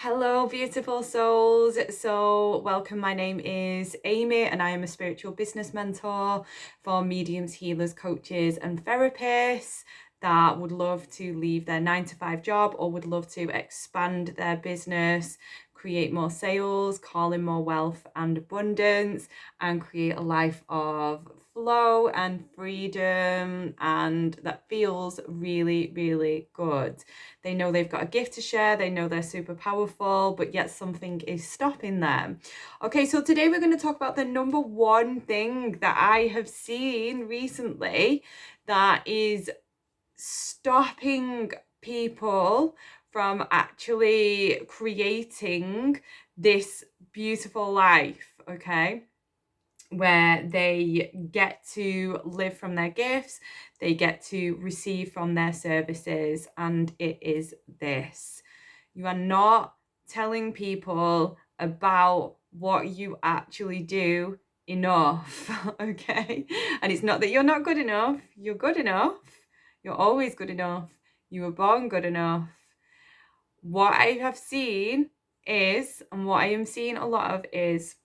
Hello, beautiful souls. So, welcome. My name is Amy, and I am a spiritual business mentor for mediums, healers, coaches, and therapists that would love to leave their 9-to-5 job or would love to expand their business, create more sales, call in more wealth and abundance, and create a life of flow and freedom, and that feels really, really good. They know they've got a gift to share. They know they're super powerful, but yet something is stopping them. Okay, so today we're going to talk about the number one thing that I have seen recently that is stopping people from actually creating this beautiful life, okay? Where they get to live from their gifts, they get to receive from their services, and it is this. You are not telling people about what you actually do enough, okay? And it's not that you're not good enough, you're good enough. You're always good enough. You were born good enough. What I have seen is, and what I am seeing a lot of is,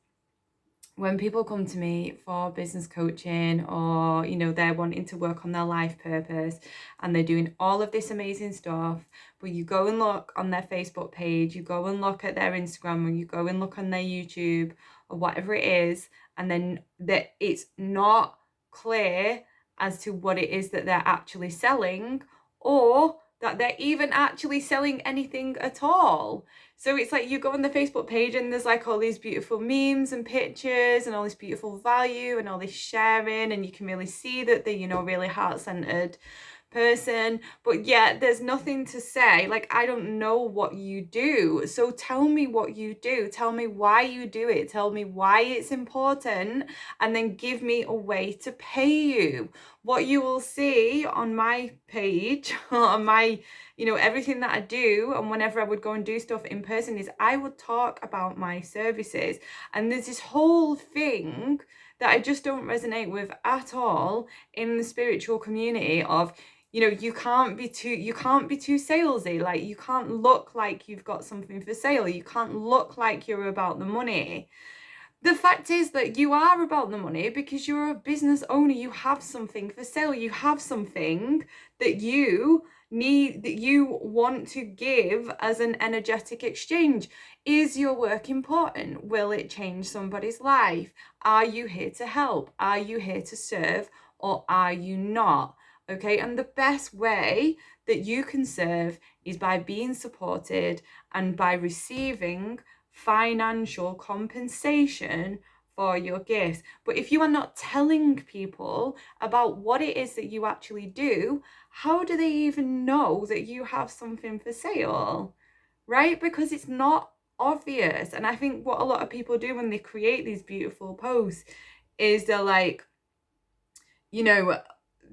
when people come to me for business coaching, or they're wanting to work on their life purpose and they're doing all of this amazing stuff, but you go and look on their Facebook page, you go and look at their Instagram, or you go and look on their YouTube or whatever it is, and then that it's not clear as to what it is that they're actually selling, or that they're even actually selling anything at all. So it's like you go on the Facebook page and there's like all these beautiful memes and pictures and all this beautiful value and all this sharing, and you can really see that they're, really heart-centered person, but yet there's nothing to say. Like, I don't know what you do, so tell me what you do, tell me why you do it, tell me why it's important, and then give me a way to pay you. What you will see on my page, on my everything that I do, and whenever I would go and do stuff in person, is I would talk about my services. And there's this whole thing that I just don't resonate with at all in the spiritual community of, you can't be too salesy. Like, you can't look like you've got something for sale. You can't look like you're about the money. The fact is that you are about the money because you're a business owner. You have something for sale. You have something that you need, that you want to give as an energetic exchange. Is your work important? Will it change somebody's life? Are you here to help? Are you here to serve? Or are you not? Okay, and the best way that you can serve is by being supported and by receiving financial compensation for your gifts. But if you are not telling people about what it is that you actually do, how do they even know that you have something for sale? Right? Because it's not obvious. And I think what a lot of people do when they create these beautiful posts is they're like,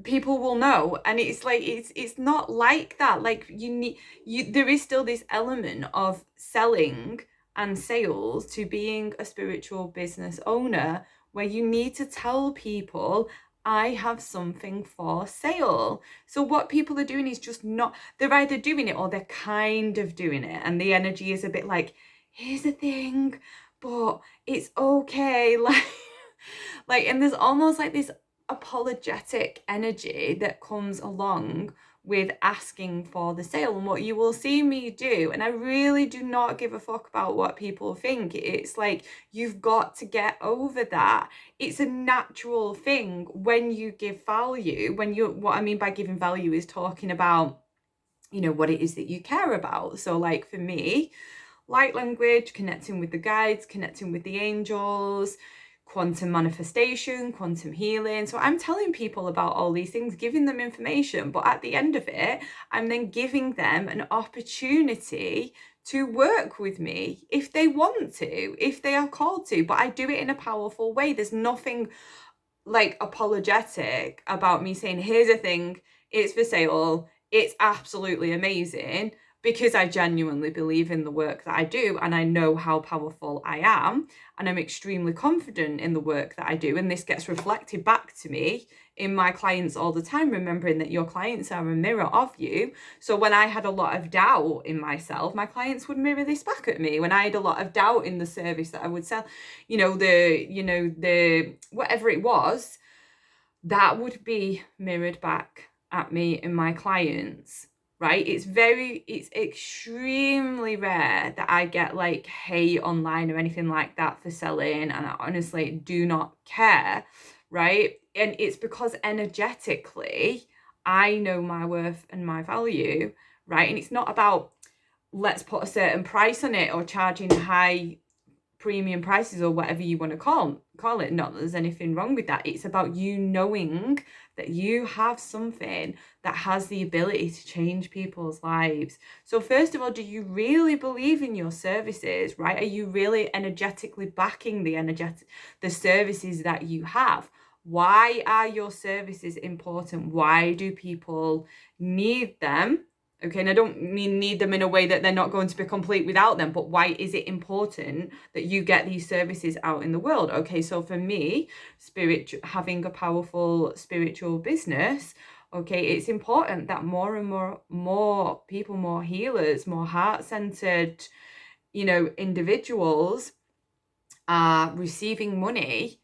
people will know, and it's like it's not like that. Like, there is still this element of selling and sales to being a spiritual business owner, where you need to tell people, I have something for sale. So what people are doing is just not, they're either doing it or they're kind of doing it, and the energy is a bit like, here's the thing, but it's okay. Like, and there's almost like this apologetic energy that comes along with asking for the sale. And what you will see me do, and I really do not give a fuck about what people think, it's like, you've got to get over that. It's a natural thing when you give value. What I mean by giving value is talking about, what it is that you care about. So like for me, light language, connecting with the guides, connecting with the angels, quantum manifestation, quantum healing. So I'm telling people about all these things, giving them information, but at the end of it, I'm then giving them an opportunity to work with me if they want to, if they are called to. But I do it in a powerful way. There's nothing like apologetic about me saying, here's a thing, it's for sale, it's absolutely amazing, because I genuinely believe in the work that I do, and I know how powerful I am, and I'm extremely confident in the work that I do, and this gets reflected back to me in my clients all the time, remembering that your clients are a mirror of you. So when I had a lot of doubt in myself, my clients would mirror this back at me. When I had a lot of doubt in the service that I would sell, the whatever it was, that would be mirrored back at me and my clients, right? It's extremely rare that I get like hate online or anything like that for selling, and I honestly do not care, right? And it's because energetically I know my worth and my value, right? And it's not about let's put a certain price on it or charging high premium prices or whatever you want to call it. Not that there's anything wrong with that. It's about you knowing that you have something that has the ability to change people's lives. So first of all, do you really believe in your services, right? Are you really energetically backing the services that you have? Why are your services important? Why do people need them? Okay, and I don't mean need them in a way that they're not going to be complete without them, but why is it important that you get these services out in the world? Okay, so for me, having a powerful spiritual business, okay, it's important that more and more people, more healers, more heart-centered, individuals are receiving money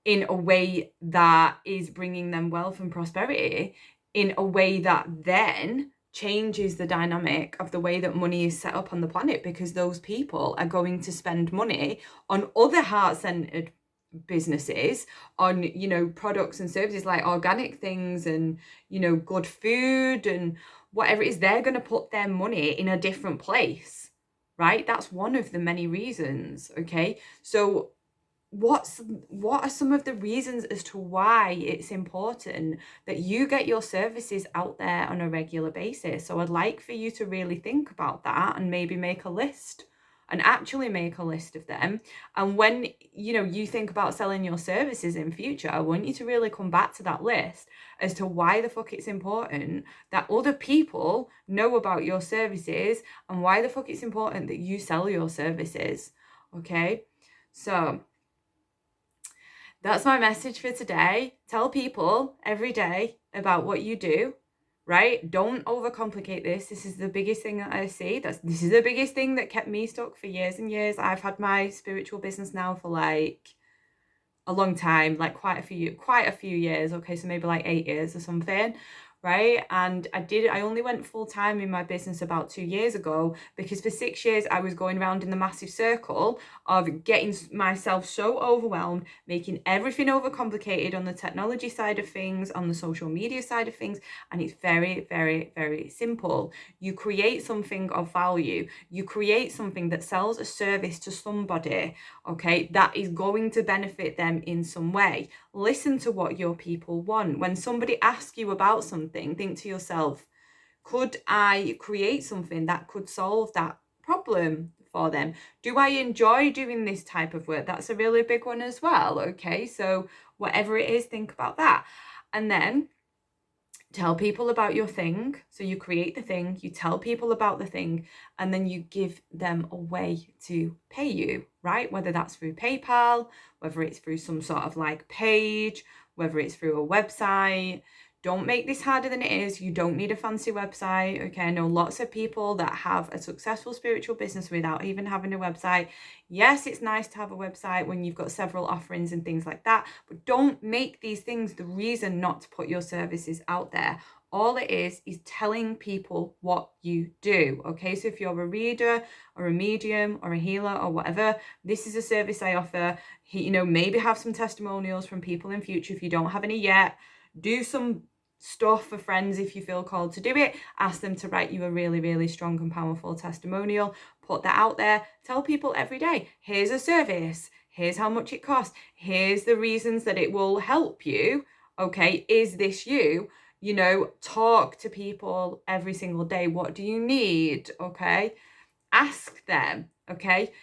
in a way that is bringing them wealth and prosperity, in a way that then changes the dynamic of the way that money is set up on the planet, because those people are going to spend money on other heart-centered businesses, on products and services like organic things and good food and whatever it is. They're going to put their money in a different place, right? That's one of the many reasons. Okay, so what are some of the reasons as to why it's important that you get your services out there on a regular basis? So I'd like for you to really think about that and maybe make a list and actually make a list of them. And when you think about selling your services in future, I want you to really come back to that list as to why the fuck it's important that other people know about your services, and why the fuck it's important that you sell your services. Okay, so that's my message for today. Tell people every day about what you do, right? Don't overcomplicate this. This is the biggest thing that I see. This is the biggest thing that kept me stuck for years and years. I've had my spiritual business now for like a long time, like quite a few years. Okay, so maybe like 8 years or something, right? And I only went full time in my business about 2 years ago, because for 6 years I was going around in the massive circle of getting myself so overwhelmed, making everything overcomplicated on the technology side of things, on the social media side of things. And it's very, very, very simple. You create something of value. You create something that sells a service to somebody, okay, that is going to benefit them in some way. Listen to what your people want. When somebody asks you about something, think to yourself, could I create something that could solve that problem for them? Do I enjoy doing this type of work? That's a really big one as well. Okay, so whatever it is, think about that. And then tell people about your thing. So you create the thing, you tell people about the thing, and then you give them a way to pay you, right? Whether that's through PayPal, whether it's through some sort of like page, whether it's through a website. Don't make this harder than it is. You don't need a fancy website. Okay, I know lots of people that have a successful spiritual business without even having a website. Yes, it's nice to have a website when you've got several offerings and things like that, but don't make these things the reason not to put your services out there. All it is telling people what you do. Okay, so if you're a reader or a medium or a healer or whatever, this is a service I offer. Maybe have some testimonials from people in future if you don't have any yet. Do some stuff for friends if you feel called to do it. Ask them to write you a really, really strong and powerful testimonial. Put that out there. Tell people every day, here's a service. Here's how much it costs. Here's the reasons that it will help you. Okay, is this you? Talk to people every single day. What do you need? Okay, ask them. Okay,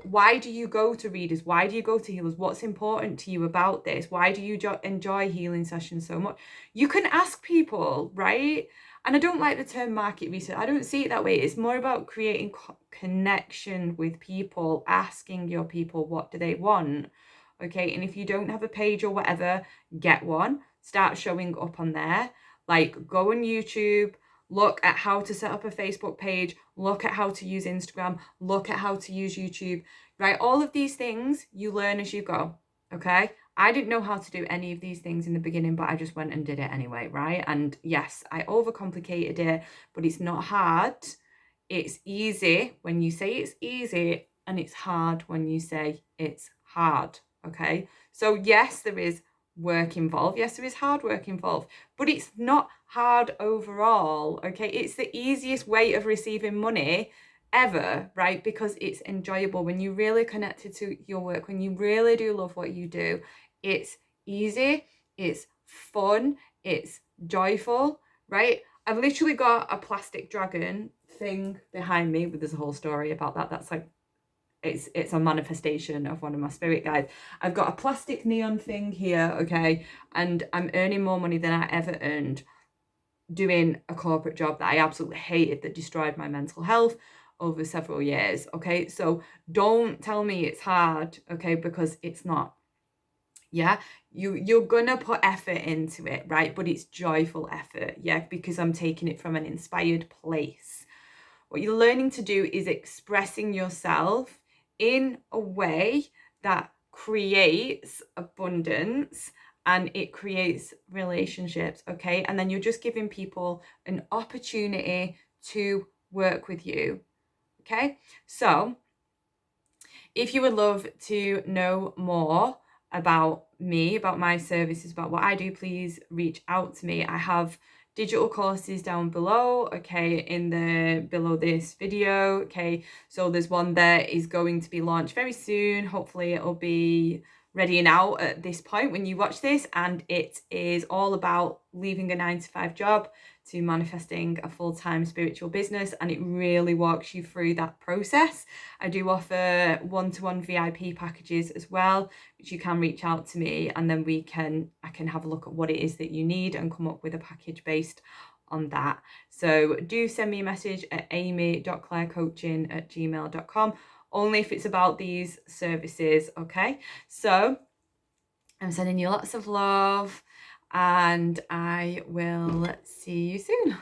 why do you go to readers? Why do you go to healers? What's important to you about this? Why do you enjoy healing sessions so much? You can ask people, right? And I don't like the term market research. I don't see it that way. It's more about creating connection with people, asking your people what do they want. Okay, and if you don't have a page or whatever, get one. Start showing up on there. Like, go on YouTube, look at how to set up a Facebook page, look at how to use Instagram, look at how to use YouTube, right? All of these things you learn as you go, okay? I didn't know how to do any of these things in the beginning, but I just went and did it anyway, right? And yes, I overcomplicated it, but it's not hard. It's easy when you say it's easy, and it's hard when you say it's hard, okay? So yes, there is work involved. Yes, there is hard work involved, but it's not hard overall, okay? It's the easiest way of receiving money ever, right? Because it's enjoyable. When you really connected to your work, when you really do love what you do, it's easy, it's fun, it's joyful, right? I've literally got a plastic dragon thing behind me, but there's a whole story about that. That's like, it's a manifestation of one of my spirit guides. I've got a plastic neon thing here, okay, and I'm earning more money than I ever earned doing a corporate job that I absolutely hated, that destroyed my mental health over several years, okay? So don't tell me it's hard, okay, because it's not. Yeah, you're gonna put effort into it, right? But it's joyful effort, yeah, because I'm taking it from an inspired place. What you're learning to do is expressing yourself in a way that creates abundance and it creates relationships, okay? And then you're just giving people an opportunity to work with you, okay? So if you would love to know more about me, about my services, about what I do, please reach out to me. I have digital courses down below, okay, below this video, okay. So there's one that is going to be launched very soon. Hopefully it'll be ready and out at this point when you watch this, and it is all about leaving a 9-to-5 job to manifesting a full-time spiritual business, and it really walks you through that process. I do offer one-to-one VIP packages as well, which you can reach out to me, and then I can have a look at what it is that you need and come up with a package based on that. So do send me a message at amy.clairecoaching@gmail.com, only if it's about these services, okay? So I'm sending you lots of love, and I will see you soon.